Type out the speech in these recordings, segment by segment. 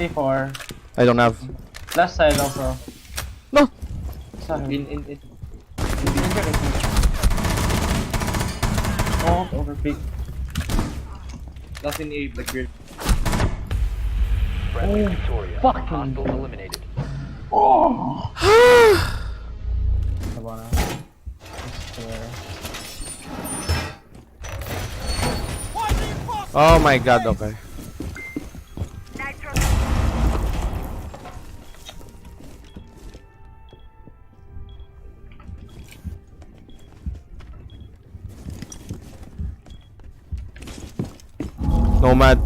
C4. I don't have. Last side also. No! Sorry. In. Oh, overpeak. Last in A, Blackbeard. Friendly victorious. fucking- Hostiles eliminated. Oh! Come on. I swear. Oh my god, okay. Nomad.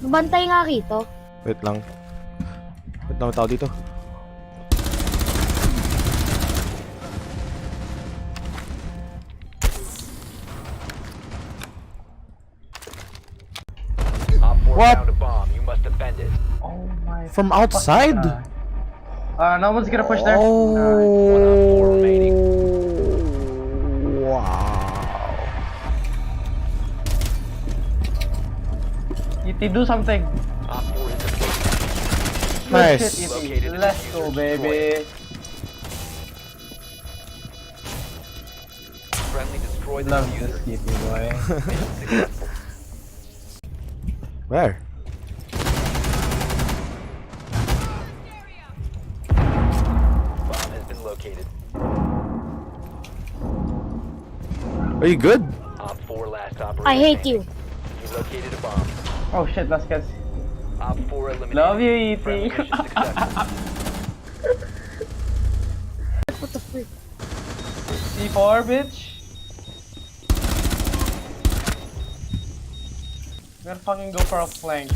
Bantay nga rito. Wait lang. Wait lang, may tao dito. Op 4 What? found a bomb. You must defend it. Oh my. From outside? No one's gonna push there. Oh. 1 op 4 remaining. Wow. Yeti, do something. Op 4 is deployed. Nice. Good shit, Located Yeti. the Let's diffuser. go, Destroy baby. Friendly destroy the Love this diffuser. Yeti, boy. Mission successful. Where? Bomb has been located. Are you good? Op 4 last operator. I hate standing. you. You located a bomb. Oh shit, let's get. Op 4 eliminated. Love you, Friendly Yeti. mission successful. What the freak? C4, bitch. I'm gonna fucking go for a flank.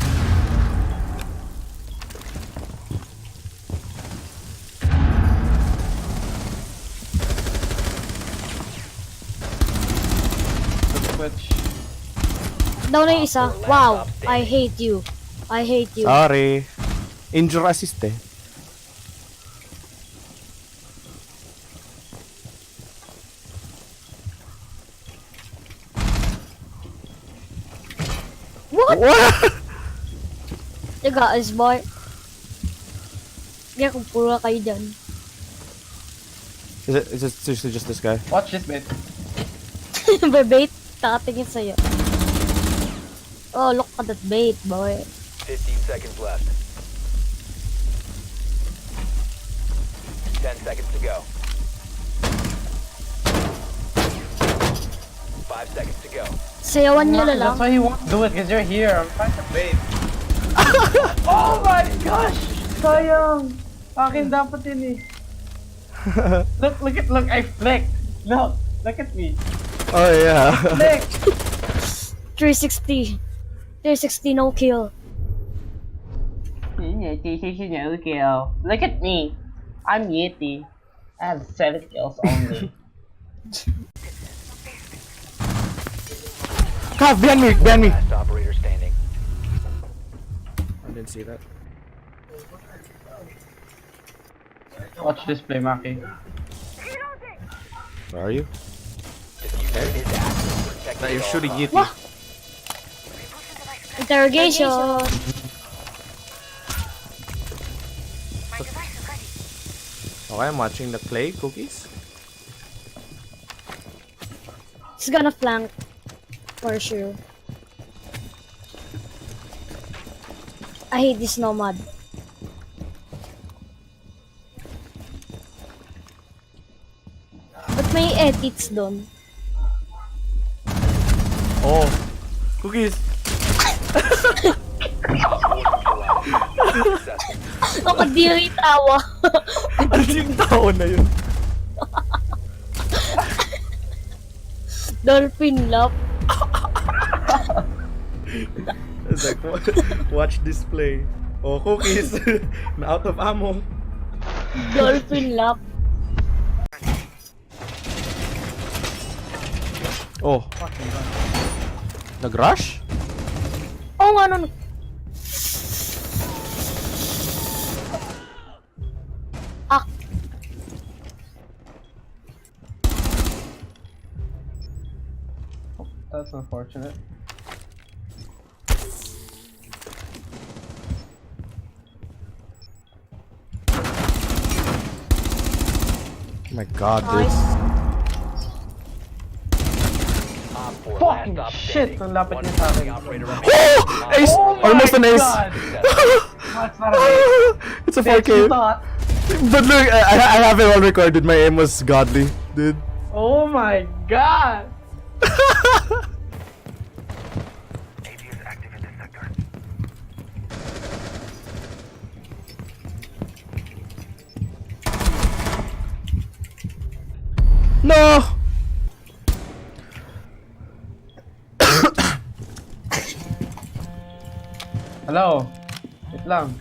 Switch. Down na yung isa. Wow. I hate you. I hate you. Sorry. Injure assist eh. What? What? You guys, boy. Hindi kung pura kayo dyan. Is it seriously just this guy? Watch this bit. Bait. Takatingin sa'yo. Oh, look at that bait, boy. 15 seconds left. 10 seconds to go. 5 seconds to go. Sayawan nyo na lang. That's why he won't do it, because you're here. I'm trying to bait. Oh my gosh! Sayang! Akin dapat yun eh. Look, I flicked. Look at me. Oh yeah. Flick! 360. 360 no kill. No kill. Look at me. I'm Yeti. I have 7 kills only. God, behind me, behind me. Last operator standing. I didn't see that. Watch this play, Maki. Where are you? Diffuser is active. Protect Now you're at all shooting costs. Yeti. What? Interrogation. Okay, I'm watching the clay cookies. He's gonna flank. For sure. I hate this nomad. Ba't may edits doon? Oh, cookies. Nakadiri tawa. Ano yung tao na yun? Dolphin lap. It's like, watch display. Oh, cookies. Out of ammo. Dolphin lap. Oh. Nag-rush? Oo nga nun. That's unfortunate. Oh my god, dude. Nice. Op 4 Fucking last stop shit, standing. ang lapit One niya sa akin. friendly operator Oh! remaining. Ace! Oh my Almost an ace! God. Successful. That's not a bait. It's a Bitch, 4K. you thought. But look, I have it all recorded. My aim was godly, dude. Oh my god! No! Hello? Wait lang.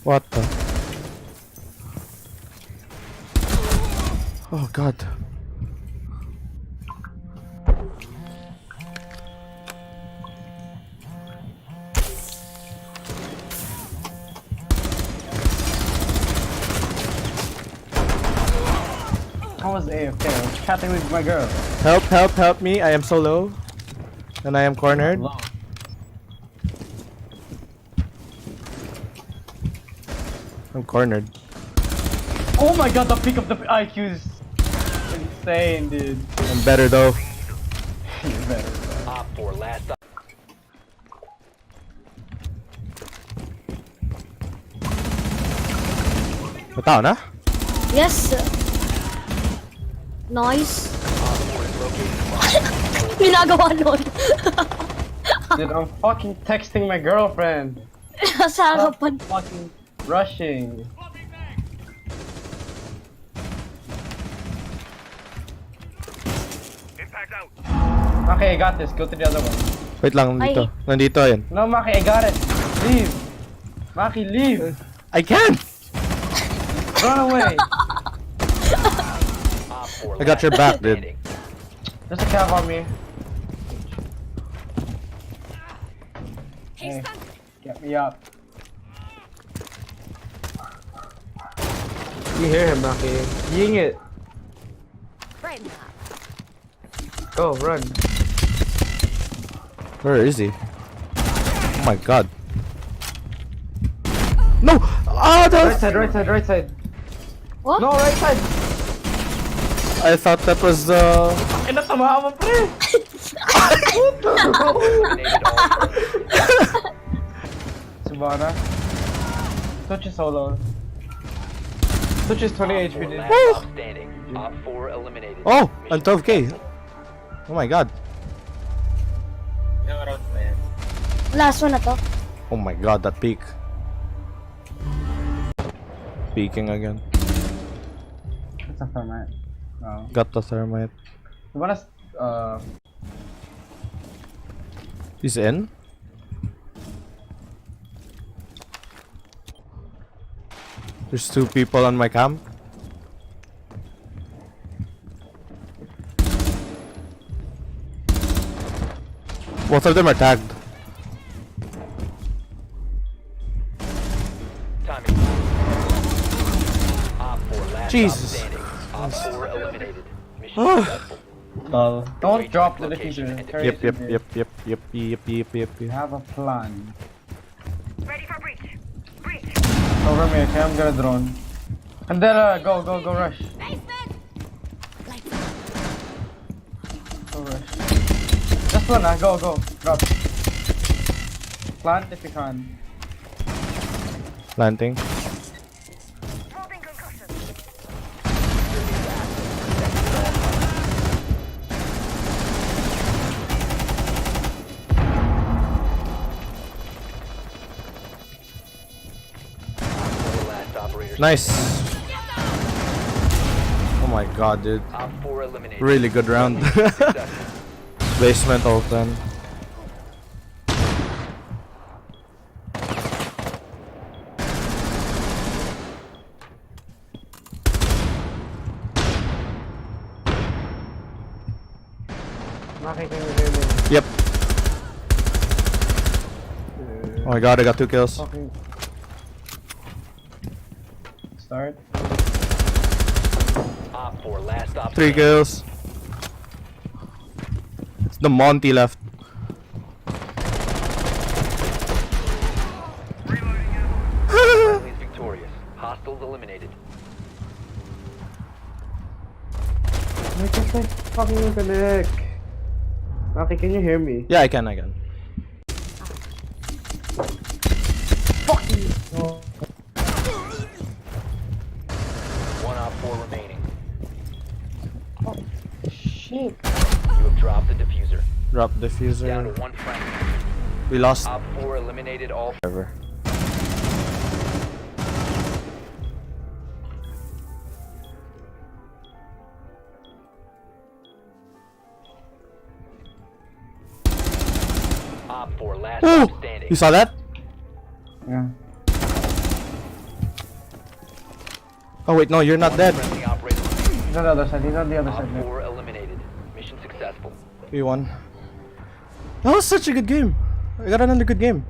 What the? Oh god. I was AFK. I was chatting with my girl. Help, help, help me. I am so low. And I am cornered. Hello. I'm cornered. Oh my god, the peak of the IQ is insane, dude. I'm better though. You're better. Op 4 last stop. May tao na? Yes. Nice. Op 4 is located. Ginagawa nun. Dude, I'm fucking texting my girlfriend. Sa Stop harapan. fucking rushing. Okay, I got this. Go to the other one. Wait lang, nandito. Ay. Nandito, ayun. No, Maki, I got it. Leave. Maki, leave. I can't! Run away. Op 4 I got your last back, stop dude. standing. There's a cav on me. Hey, get me up. You hear him, Maki. Ying it. Go, run. Where is he? Oh my god. No! Ah, Right that side, right side, right side. What? No, right side. I thought that was Ay, natamaan mo, pre. Eliminated all friendly. Subana. Touch is solo. Touch is 20 HP, dude. Last stop standing. Op 4 eliminated. Oh! Mission I'm 12k. successful. Oh my god. Last one na to. Oh my god, that peak. Peeking again. That's a format. No. Got the thermite. You wanna, He's in? There's two people on my camp. Both of them are tagged. Timing. Op 4 last Jesus. stop standing. Op 4 eliminated. Mission successful. don't drop the Location diffuser. and Carry Yep, it yep, in yep, yep, yep, yep, yep, yep, there. yep. Have a plan. Ready for breach. Breach. Cover me, okay? I'm gonna drone. And then, go, rush. Basement. Go rush. Just one, go. Drop. Plant if you can. Planting. Holding concussion. Last operator. Nice. Oh my god, dude. Op 4 eliminated. Really good round. Successful. Basement open. Maki, can you hear me? Yep. Oh my god, I got 2 kills. Fucking. start. Op 4, last stop. 3 kills. It's the Monty left. Friendly's victorious. Hostiles eliminated. I just like fucking connect. Maki, can you hear me? Yeah, I can. One Op 4 remaining. Shit. You have dropped the diffuser. Drop Down diffuser. to one friendly. We lost. Op 4 eliminated all. Ever. Op 4, last Ooh! stop standing. You saw that? Yeah. Oh wait, no, you're not One dead. friendly operator remaining. He's on the other side. He's on the other Op side. 4 eliminated. Mission successful. We won. That was such a good game. I got another good game.